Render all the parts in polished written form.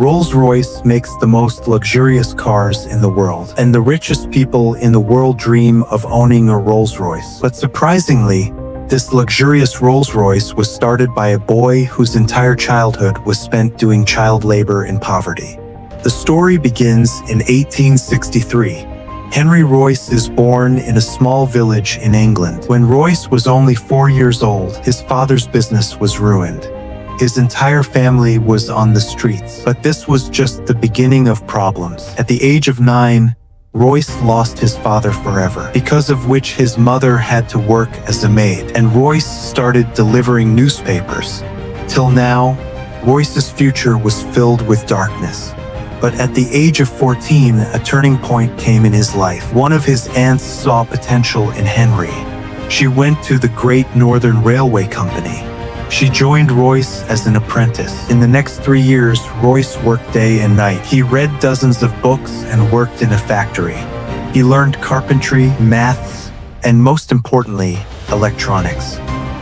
Rolls-Royce makes the most luxurious cars in the world, and the richest people in the world dream of owning a Rolls-Royce. But surprisingly, this luxurious Rolls-Royce was started by a boy whose entire childhood was spent doing child labor in poverty. The story begins in 1863. Henry Royce is born in a small village in England. When Royce was only 4 years old, his father's business was ruined. His entire family was on the streets, but this was just the beginning of problems. At the age of 9, Royce lost his father forever, because of which his mother had to work as a maid, and Royce started delivering newspapers. Till now, Royce's future was filled with darkness. But at the age of 14, a turning point came in his life. One of his aunts saw potential in Henry. She went to the Great Northern Railway Company. She joined Royce as an apprentice. In the next 3 years, Royce worked day and night. He read dozens of books and worked in a factory. He learned carpentry, maths, and most importantly, electronics.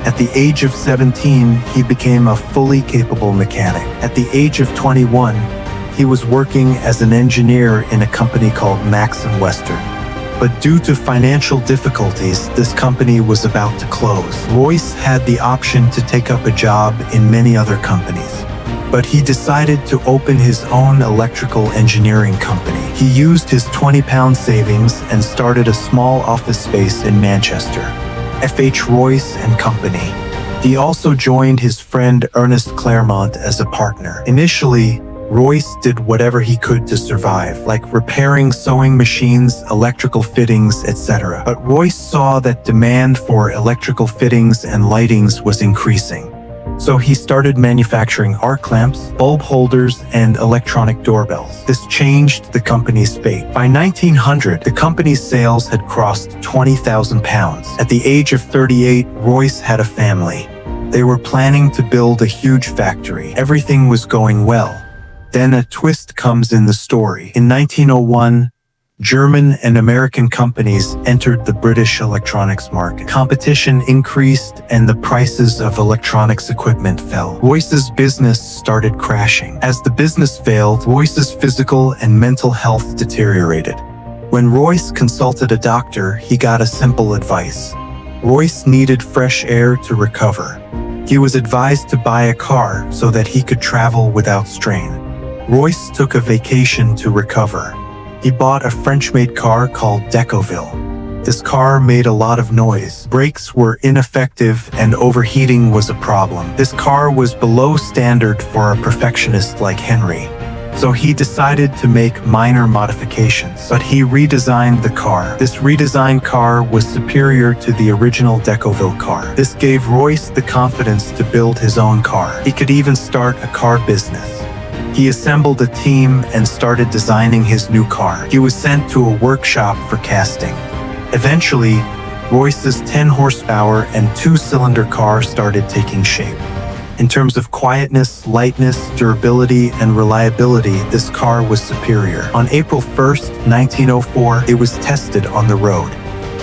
At the age of 17, he became a fully capable mechanic. At the age of 21, he was working as an engineer in a company called Max & Western. But due to financial difficulties, this company was about to close. Royce had the option to take up a job in many other companies, but he decided to open his own electrical engineering company. He used his £20 savings and started a small office space in Manchester, F.H. Royce & Company. He also joined his friend Ernest Claremont as a partner. Initially, Royce did whatever he could to survive, like repairing sewing machines, electrical fittings, etc. But Royce saw that demand for electrical fittings and lightings was increasing. So he started manufacturing arc lamps, bulb holders, and electronic doorbells. This changed the company's fate. By 1900, the company's sales had crossed £20,000. At the age of 38, Royce had a family. They were planning to build a huge factory. Everything was going well. Then a twist comes in the story. In 1901, German and American companies entered the British electronics market. Competition increased and the prices of electronics equipment fell. Royce's business started crashing. As the business failed, Royce's physical and mental health deteriorated. When Royce consulted a doctor, he got a simple advice. Royce needed fresh air to recover. He was advised to buy a car so that he could travel without strain. Royce took a vacation to recover. He bought a French-made car called Decauville. This car made a lot of noise. Brakes were ineffective and overheating was a problem. This car was below standard for a perfectionist like Henry. So he decided to make minor modifications, but he redesigned the car. This redesigned car was superior to the original Decauville car. This gave Royce the confidence to build his own car. He could even start a car business. He assembled a team and started designing his new car. He was sent to a workshop for casting. Eventually, Royce's 10 horsepower and 2-cylinder car started taking shape. In terms of quietness, lightness, durability, and reliability, this car was superior. On April 1st, 1904, it was tested on the road.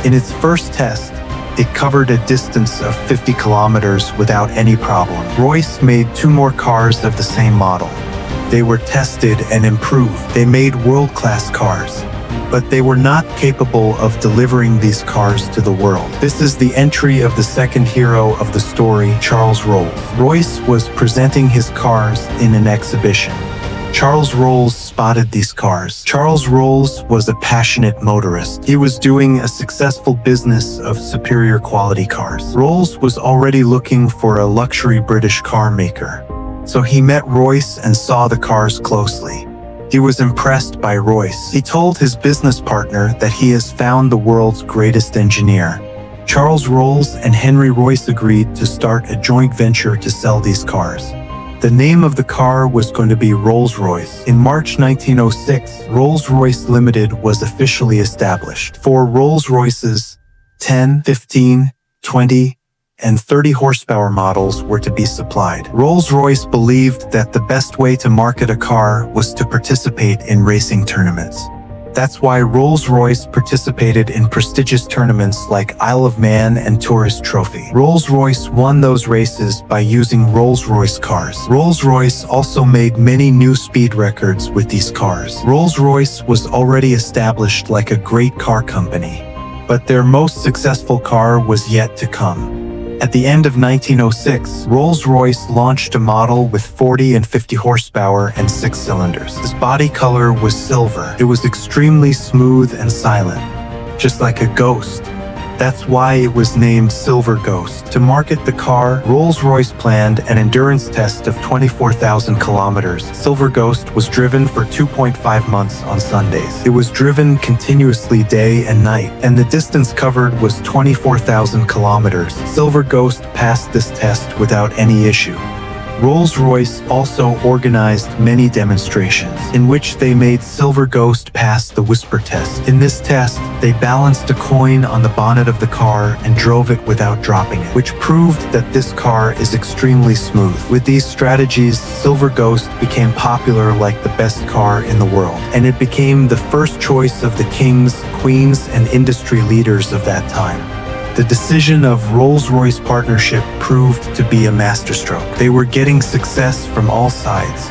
In its first test, it covered a distance of 50 kilometers without any problem. Royce made 2 more cars of the same model. They were tested and improved. They made world-class cars, but they were not capable of delivering these cars to the world. This is the entry of the second hero of the story, Charles Rolls. Royce was presenting his cars in an exhibition. Charles Rolls spotted these cars. Charles Rolls was a passionate motorist. He was doing a successful business of superior quality cars. Rolls was already looking for a luxury British car maker. So he met Royce and saw the cars closely. He was impressed by Royce. He told his business partner that he has found the world's greatest engineer. Charles Rolls and Henry Royce agreed to start a joint venture to sell these cars. The name of the car was going to be Rolls-Royce. In March 1906, Rolls-Royce Limited was officially established. 4 Rolls-Royces, 10, 15, 20, and 30 horsepower models were to be supplied. Rolls-Royce believed that the best way to market a car was to participate in racing tournaments. That's why Rolls-Royce participated in prestigious tournaments like Isle of Man and Tourist Trophy. Rolls-Royce won those races by using Rolls-Royce cars. Rolls-Royce also made many new speed records with these cars. Rolls-Royce was already established like a great car company, but their most successful car was yet to come. At the end of 1906, Rolls-Royce launched a model with 40 and 50 horsepower and 6 cylinders. Its body color was silver. It was extremely smooth and silent, just like a ghost. That's why it was named Silver Ghost. To market the car, Rolls-Royce planned an endurance test of 24,000 kilometers. Silver Ghost was driven for 2.5 months on Sundays. It was driven continuously day and night, and the distance covered was 24,000 kilometers. Silver Ghost passed this test without any issue. Rolls-Royce also organized many demonstrations in which they made Silver Ghost pass the whisper test. In this test, they balanced a coin on the bonnet of the car and drove it without dropping it, which proved that this car is extremely smooth. With these strategies, Silver Ghost became popular like the best car in the world, and it became the first choice of the kings, queens, and industry leaders of that time. The decision of Rolls-Royce partnership proved to be a masterstroke. They were getting success from all sides.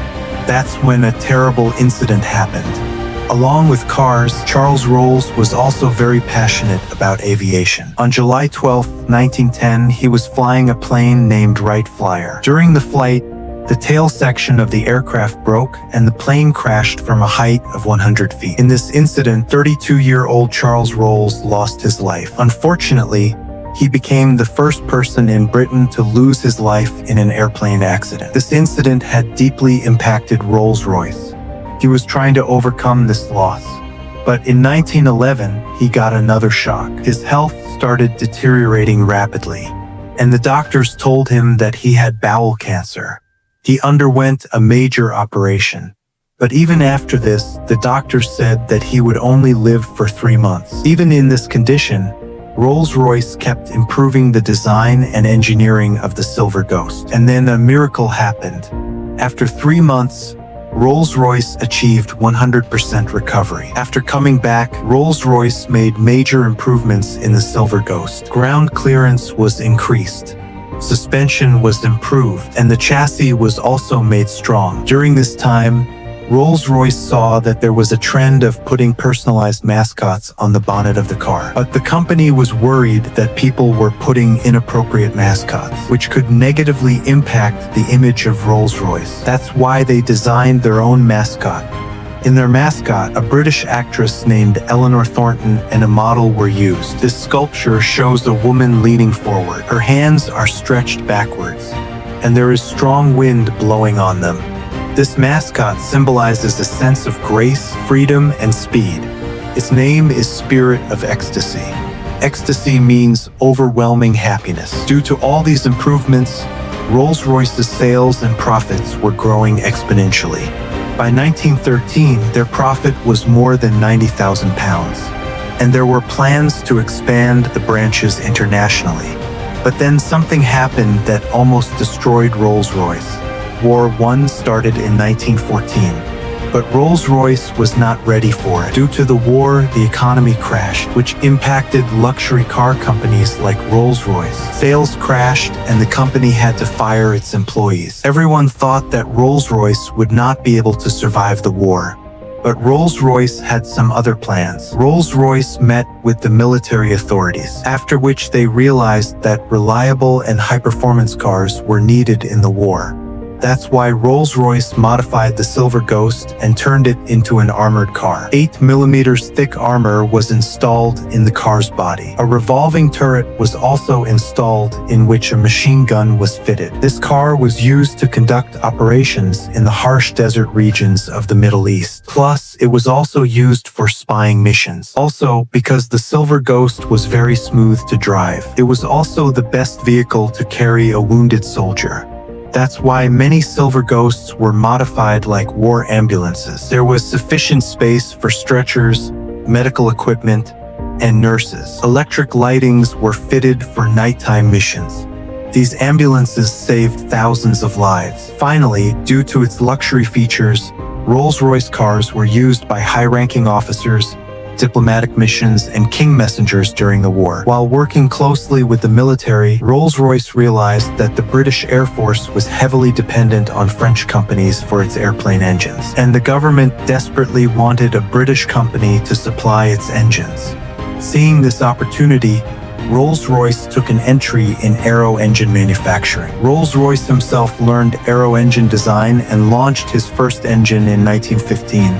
That's when a terrible incident happened. Along with cars, Charles Rolls was also very passionate about aviation. On July 12, 1910, he was flying a plane named Wright Flyer. During the flight, the tail section of the aircraft broke and the plane crashed from a height of 100 feet. In this incident, 32-year-old Charles Rolls lost his life. Unfortunately, he became the first person in Britain to lose his life in an airplane accident. This incident had deeply impacted Rolls-Royce. He was trying to overcome this loss. But in 1911, he got another shock. His health started deteriorating rapidly, and the doctors told him that he had bowel cancer. He underwent a major operation. But even after this, the doctors said that he would only live for 3 months. Even in this condition, Rolls-Royce kept improving the design and engineering of the Silver Ghost. And then a miracle happened. After 3 months, Rolls-Royce achieved 100% recovery. After coming back, Rolls-Royce made major improvements in the Silver Ghost. Ground clearance was increased. Suspension was improved, and the chassis was also made strong. During this time, Rolls-Royce saw that there was a trend of putting personalized mascots on the bonnet of the car. But the company was worried that people were putting inappropriate mascots, which could negatively impact the image of Rolls-Royce. That's why they designed their own mascot. In their mascot, a British actress named Eleanor Thornton and a model were used. This sculpture shows a woman leaning forward. Her hands are stretched backwards, and there is strong wind blowing on them. This mascot symbolizes a sense of grace, freedom, and speed. Its name is Spirit of Ecstasy. Ecstasy means overwhelming happiness. Due to all these improvements, Rolls-Royce's sales and profits were growing exponentially. By 1913, their profit was more than £90,000, and there were plans to expand the branches internationally. But then something happened that almost destroyed Rolls-Royce. War I started in 1914, but Rolls-Royce was not ready for it. Due to the war, the economy crashed, which impacted luxury car companies like Rolls-Royce. Sales crashed, and the company had to fire its employees. Everyone thought that Rolls-Royce would not be able to survive the war, but Rolls-Royce had some other plans. Rolls-Royce met with the military authorities, after which they realized that reliable and high-performance cars were needed in the war. That's why Rolls-Royce modified the Silver Ghost and turned it into an armored car. 8mm thick armor was installed in the car's body. A revolving turret was also installed in which a machine gun was fitted. This car was used to conduct operations in the harsh desert regions of the Middle East. Plus, it was also used for spying missions. Also, because the Silver Ghost was very smooth to drive, it was also the best vehicle to carry a wounded soldier. That's why many Silver Ghosts were modified like war ambulances. There was sufficient space for stretchers, medical equipment, and nurses. Electric lightings were fitted for nighttime missions. These ambulances saved thousands of lives. Finally, due to its luxury features, Rolls-Royce cars were used by high-ranking officers, diplomatic missions, and king messengers during the war. While working closely with the military, Rolls-Royce realized that the British Air Force was heavily dependent on French companies for its airplane engines, and the government desperately wanted a British company to supply its engines. Seeing this opportunity, Rolls-Royce took an entry in aero engine manufacturing. Rolls-Royce himself learned aero engine design and launched his first engine in 1915.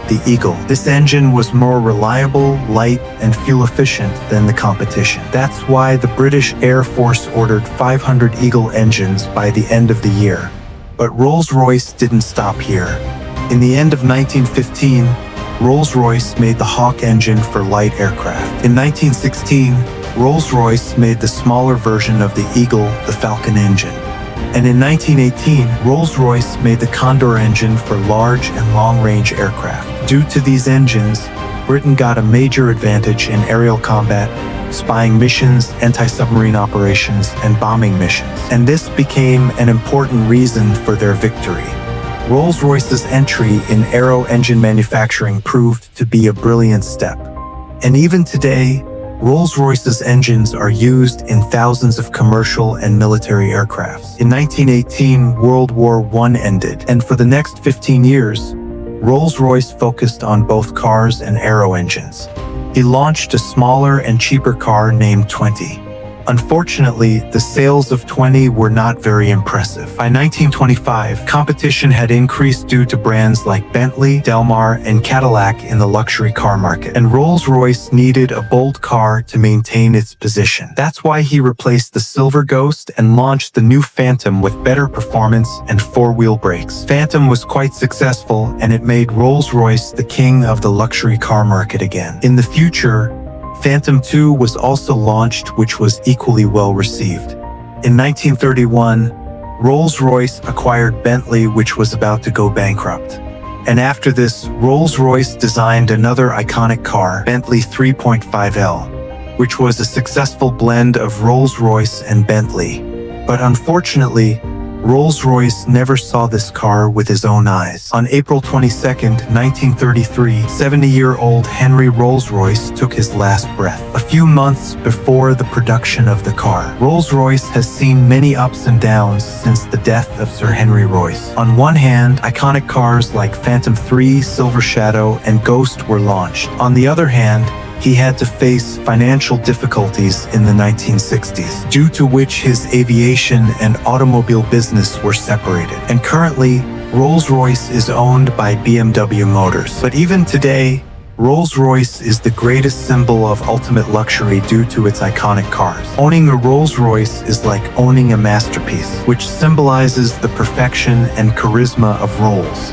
The Eagle. This engine was more reliable, light, and fuel-efficient than the competition. That's why the British Air Force ordered 500 Eagle engines by the end of the year. But Rolls-Royce didn't stop here. In the end of 1915, Rolls-Royce made the Hawk engine for light aircraft. In 1916, Rolls-Royce made the smaller version of the Eagle, the Falcon engine. And in 1918, Rolls-Royce made the Condor engine for large and long-range aircraft. Due to these engines, Britain got a major advantage in aerial combat, spying missions, anti-submarine operations, and bombing missions. And this became an important reason for their victory. Rolls-Royce's entry in aero engine manufacturing proved to be a brilliant step. And even today, Rolls-Royce's engines are used in thousands of commercial and military aircrafts. In 1918, World War I ended, and for the next 15 years, Rolls-Royce focused on both cars and aero engines. He launched a smaller and cheaper car named 20. Unfortunately, the sales of 20 were not very impressive. By 1925, competition had increased due to brands like Bentley, Delmar, and Cadillac in the luxury car market, and Rolls-Royce needed a bold car to maintain its position. That's why he replaced the Silver Ghost and launched the new Phantom with better performance and four-wheel brakes. Phantom was quite successful, and it made Rolls-Royce the king of the luxury car market again. In the future, Phantom 2 was also launched, which was equally well received. In 1931, Rolls-Royce acquired Bentley, which was about to go bankrupt. And after this, Rolls-Royce designed another iconic car, Bentley 3.5L, which was a successful blend of Rolls-Royce and Bentley. But unfortunately, Rolls-Royce never saw this car with his own eyes. On April 22, 1933, 70-year-old Henry Rolls-Royce took his last breath. A few months before the production of the car, Rolls-Royce has seen many ups and downs since the death of Sir Henry Royce. On one hand, iconic cars like Phantom 3, Silver Shadow, and Ghost were launched. On the other hand, he had to face financial difficulties in the 1960s, due to which his aviation and automobile business were separated. And currently, Rolls-Royce is owned by BMW Motors. But even today, Rolls-Royce is the greatest symbol of ultimate luxury due to its iconic cars. Owning a Rolls-Royce is like owning a masterpiece, which symbolizes the perfection and charisma of Rolls.